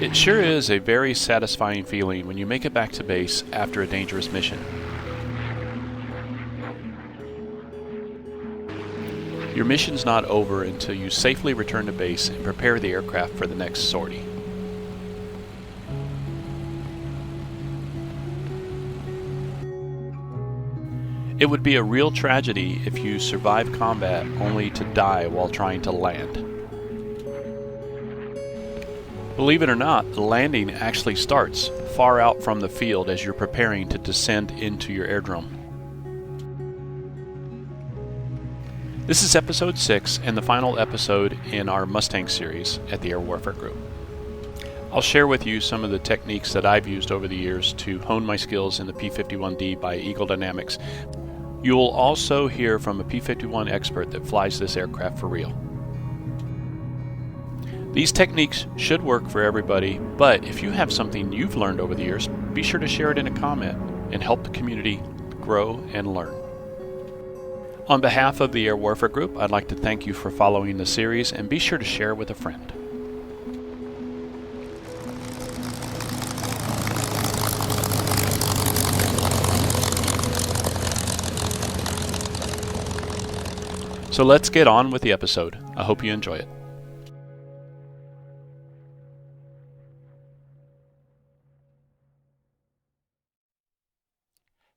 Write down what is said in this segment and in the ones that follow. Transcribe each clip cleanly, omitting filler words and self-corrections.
It sure is a very satisfying feeling when you make it back to base after a dangerous mission. Your mission's not over until you safely return to base and prepare the aircraft for the next sortie. It would be a real tragedy if you survive combat only to die while trying to land. Believe it or not, the landing actually starts far out from the field as you're preparing to descend into your airdrome. This is episode 6 and the final episode in our Mustang series at the Air Warfare Group. I'll share with you some of the techniques that I've used over the years to hone my skills in the P-51D by Eagle Dynamics. You will also hear from a P-51 expert that flies this aircraft for real. These techniques should work for everybody, but if you have something you've learned over the years, be sure to share it in a comment and help the community grow and learn. On behalf of the Air Warfare Group, I'd like to thank you for following the series and be sure to share with a friend. So let's get on with the episode. I hope you enjoy it.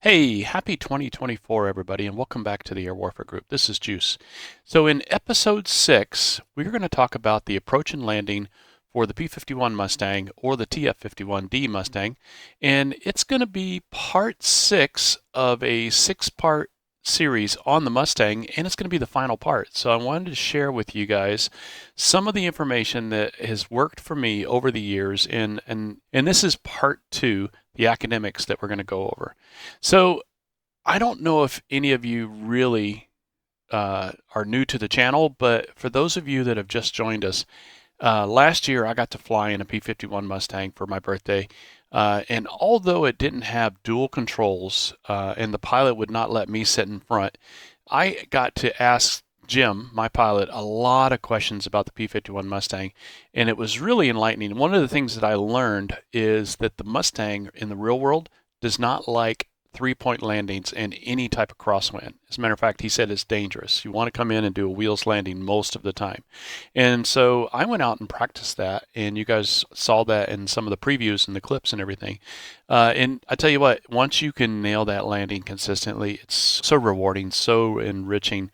Hey, happy 2024 everybody, and welcome back to the Air Warfare Group. This is Juice. So in episode 6, we're going to talk about the approach and landing for the P-51 Mustang or the TF-51D Mustang, and it's going to be part 6 of a 6-part series on the Mustang, and it's going to be the final part. So I wanted to share with you guys some of the information that has worked for me over the years, and this is part 2, the academics that we're going to go over. So I don't know if any of you really are new to the channel, but for those of you that have just joined us, last year I got to fly in a P-51 Mustang for my birthday. And although it didn't have dual controls and the pilot would not let me sit in front, I got to ask Jim, my pilot, a lot of questions about the P-51 Mustang, and it was really enlightening. One of the things that I learned is that the Mustang in the real world does not like three-point landings and any type of crosswind. As a matter of fact, he said it's dangerous. You want to come in and do a wheels landing most of the time. And so I went out and practiced that, and you guys saw that in some of the previews and the clips and everything. And I tell you what, once you can nail that landing consistently, it's so rewarding, so enriching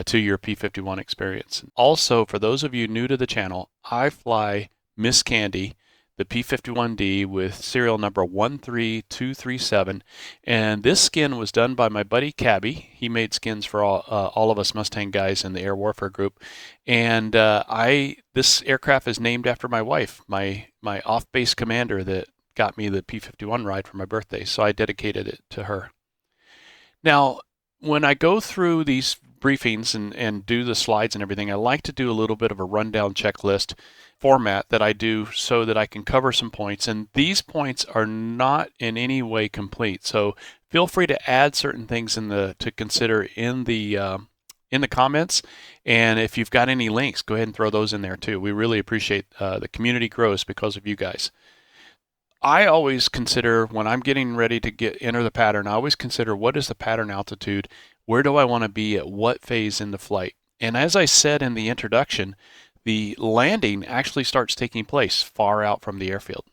to your P-51 experience. Also, for those of you new to the channel, I fly Miss Candy, the P-51D with serial number 13237, and this skin was done by my buddy Cabby. He made skins for all of us Mustang guys in the Air Warfare Group, and this aircraft is named after my wife, my off-base commander that got me the P-51 ride for my birthday, so I dedicated it to her. Now, when I go through these briefings and do the slides and everything, I like to do a little bit of a rundown checklist format that I do so that I can cover some points, and these points are not in any way complete, so feel free to add certain things to consider in the comments, and if you've got any links, go ahead and throw those in there too. We really appreciate the community grows because of you guys. I always consider, when I'm getting ready to enter the pattern, I always consider what is the pattern altitude, where do I want to be at what phase in the flight. And as I said in the introduction, the landing actually starts taking place far out from the airfield.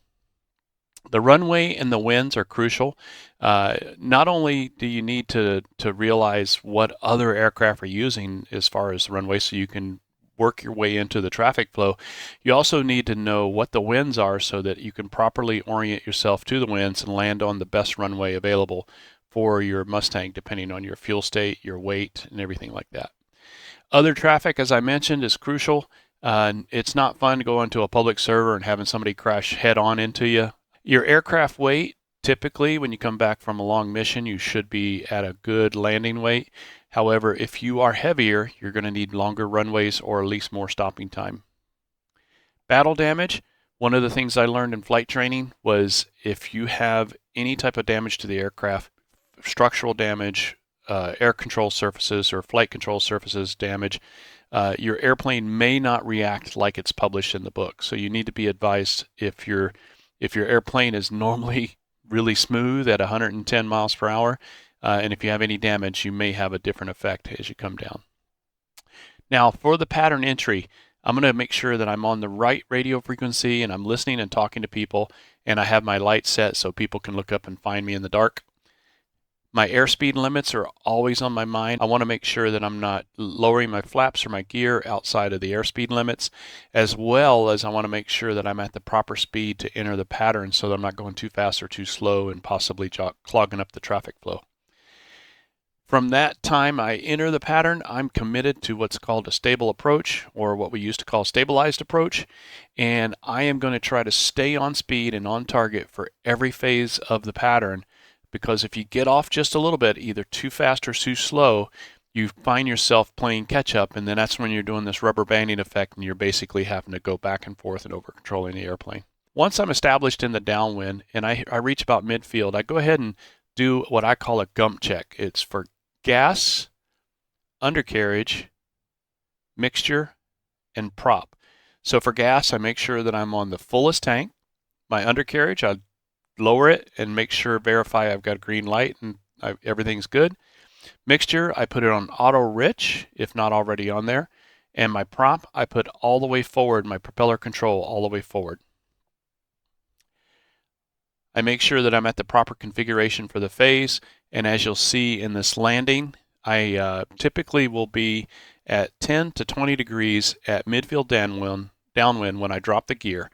The runway and the winds are crucial. Not only do you need to realize what other aircraft are using as far as the runway so you can work your way into the traffic flow, you also need to know what the winds are so that you can properly orient yourself to the winds and land on the best runway available for your Mustang, depending on your fuel state, your weight, and everything like that. Other traffic, as I mentioned, is crucial. It's not fun to go into a public server and having somebody crash head on into you. Your aircraft weight, typically when you come back from a long mission, you should be at a good landing weight. However, if you are heavier, you're going to need longer runways or at least more stopping time. Battle damage, one of the things I learned in flight training was if you have any type of damage to the aircraft, structural damage, air control surfaces or flight control surfaces damage, your airplane may not react like it's published in the book. So you need to be advised if your airplane is normally really smooth at 110 miles per hour, and if you have any damage, you may have a different effect as you come down. Now, for the pattern entry, I'm going to make sure that I'm on the right radio frequency and I'm listening and talking to people, and I have my light set so people can look up and find me in the dark. My airspeed limits are always on my mind. I want to make sure that I'm not lowering my flaps or my gear outside of the airspeed limits, as well as I want to make sure that I'm at the proper speed to enter the pattern so that I'm not going too fast or too slow and possibly clogging up the traffic flow. From that time I enter the pattern, I'm committed to what's called a stable approach, or what we used to call stabilized approach, and I am going to try to stay on speed and on target for every phase of the pattern, because if you get off just a little bit, either too fast or too slow, you find yourself playing catch up, and then that's when you're doing this rubber banding effect and you're basically having to go back and forth and over controlling the airplane. Once I'm established in the downwind and I reach about midfield, I go ahead and do what I call a gump check. It's for gas, undercarriage, mixture, and prop. So for gas, I make sure that I'm on the fullest tank. My undercarriage, I lower it and make sure, verify I've got a green light and everything's good. Mixture, I put it on auto rich, if not already on there. And my prop, I put all the way forward, my propeller control all the way forward. I make sure that I'm at the proper configuration for the phase, and as you'll see in this landing, I typically will be at 10 to 20 degrees at midfield downwind when I drop the gear.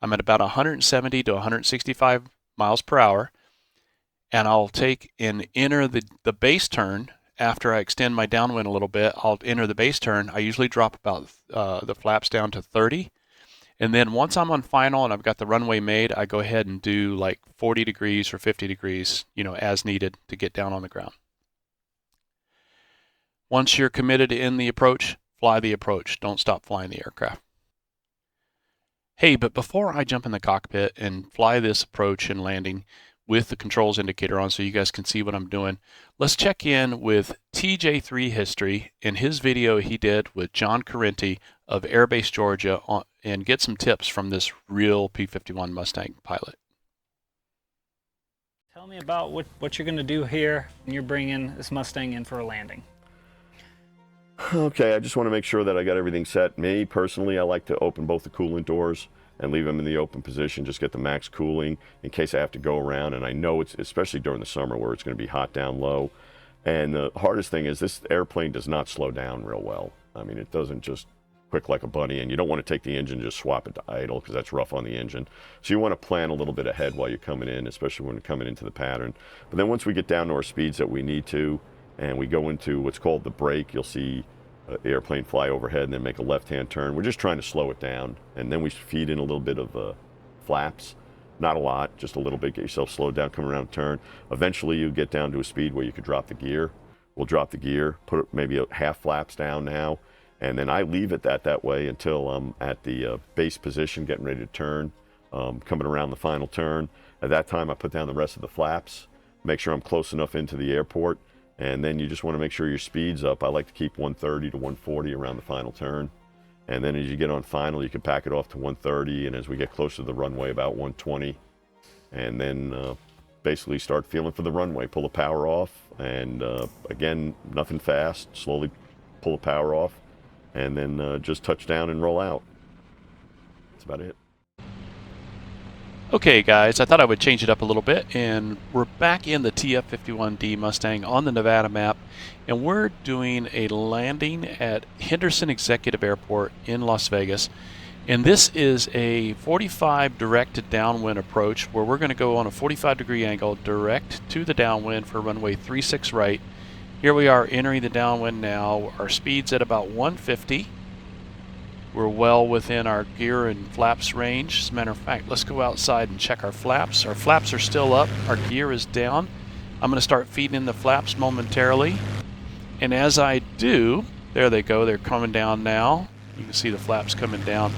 I'm at about 170 to 165 miles per hour, and I'll take and enter the base turn. After I extend my downwind a little bit, I'll enter the base turn. I usually drop about the flaps down to 30. And then once I'm on final and I've got the runway made, I go ahead and do like 40 degrees or 50 degrees, as needed to get down on the ground. Once you're committed in the approach, fly the approach. Don't stop flying the aircraft. Hey, but before I jump in the cockpit and fly this approach and landing with the controls indicator on so you guys can see what I'm doing, let's check in with TJ3 History in his video he did with John Carenti of Airbase Georgia and get some tips from this real P-51 Mustang pilot. Tell me about what you're going to do here when you're bringing this Mustang in for a landing. Okay, I just want to make sure that I got everything set. Me, personally, I like to open both the coolant doors and leave them in the open position, just get the max cooling in case I have to go around. And I know it's, especially during the summer where it's going to be hot down low. And the hardest thing is this airplane does not slow down real well. I mean, it doesn't just quick like a bunny, and you don't want to take the engine and just swap it to idle because that's rough on the engine. So you want to plan a little bit ahead while you're coming in, especially when you're coming into the pattern. But then once we get down to our speeds that we need to, and we go into what's called the brake, you'll see the airplane fly overhead and then make a left-hand turn. We're just trying to slow it down, and then we feed in a little bit of flaps. Not a lot, just a little bit, get yourself slowed down, come around the turn. Eventually you get down to a speed where you could drop the gear. We'll drop the gear, put maybe a half flaps down now, and then I leave it that way until I'm at the base position, getting ready to turn, coming around the final turn. At that time, I put down the rest of the flaps, make sure I'm close enough into the airport, and then you just want to make sure your speed's up. I like to keep 130 to 140 around the final turn. And then as you get on final, you can pack it off to 130, and as we get closer to the runway, about 120. And then basically start feeling for the runway, pull the power off, and again, nothing fast, slowly pull the power off, and then just touch down and roll out. That's about it. Okay guys, I thought I would change it up a little bit, and we're back in the TF51D Mustang on the Nevada map, and we're doing a landing at Henderson Executive Airport in Las Vegas. And this is a 45 direct downwind approach where we're going to go on a 45-degree angle direct to the downwind for runway 36 right. Here we are entering the downwind now. Our speed's at about 150. We're well within our gear and flaps range. As a matter of fact, let's go outside and check our flaps. Our flaps are still up. Our gear is down. I'm going to start feeding in the flaps momentarily. And as I do, there they go. They're coming down now. You can see the flaps coming down.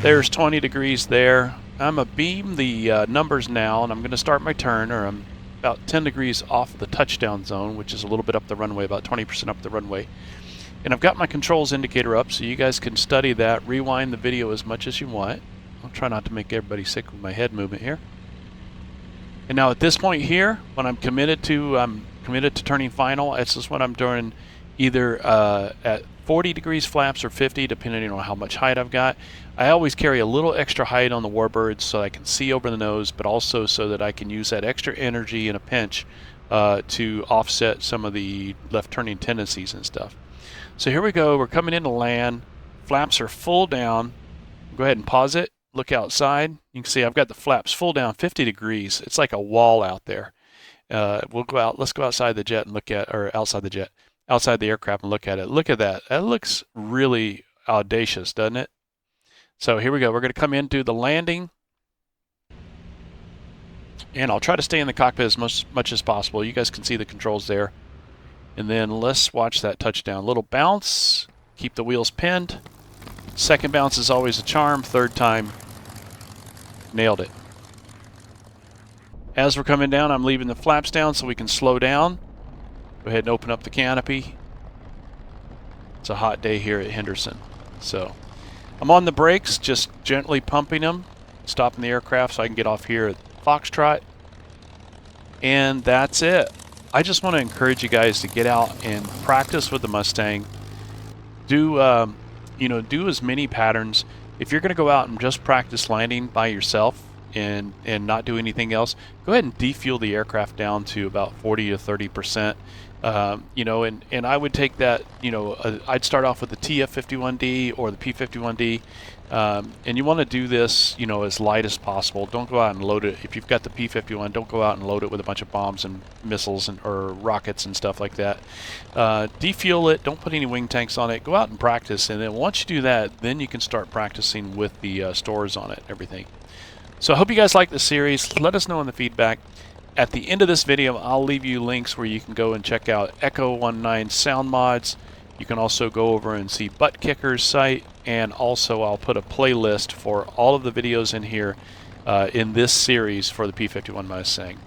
There's 20 degrees there. I'm going to beam the numbers now, and I'm going to start my turn, or I'm about 10 degrees off the touchdown zone, which is a little bit up the runway, about 20% up the runway. And I've got my controls indicator up so you guys can study that, rewind the video as much as you want. I'll try not to make everybody sick with my head movement here. And now at this point here, when I'm committed to turning final, it's just what I'm doing either at 40 degrees flaps or 50, depending on how much height I've got. I always carry a little extra height on the warbirds so I can see over the nose, but also so that I can use that extra energy in a pinch to offset some of the left turning tendencies and stuff. So here we go, we're coming into land, flaps are full down. Go ahead and pause it, look outside. You can see I've got the flaps full down 50 degrees. It's like a wall out there. We'll go out, let's go outside the jet and look at, or outside the jet, outside the aircraft and look at it. Look at that, that looks really audacious, doesn't it? So here we go, we're gonna come into the landing. And I'll try to stay in the cockpit as much as possible. You guys can see the controls there. And then let's watch that touchdown. Little bounce, keep the wheels pinned. Second bounce is always a charm. Third time, nailed it. As we're coming down, I'm leaving the flaps down so we can slow down. Go ahead and open up the canopy. It's a hot day here at Henderson. So I'm on the brakes, just gently pumping them, stopping the aircraft so I can get off here at Foxtrot. And that's it. I just want to encourage you guys to get out and practice with the Mustang. Do do as many patterns. If you're going to go out and just practice landing by yourself and not do anything else, go ahead and defuel the aircraft down to about 40 to 30%. And I would take that, I'd start off with the TF51D or the P51D, and you want to do this, as light as possible. Don't go out and load it. If you've got the P51, don't go out and load it with a bunch of bombs and missiles or rockets and stuff like that. Defuel it. Don't put any wing tanks on it. Go out and practice, and then once you do that, then you can start practicing with the stores on it and everything. So I hope you guys like the series. Let us know in the feedback. At the end of this video, I'll leave you links where you can go and check out Echo 19 sound mods. You can also go over and see Butt Kicker's site, and also I'll put a playlist for all of the videos in here in this series for the P51 Mustang.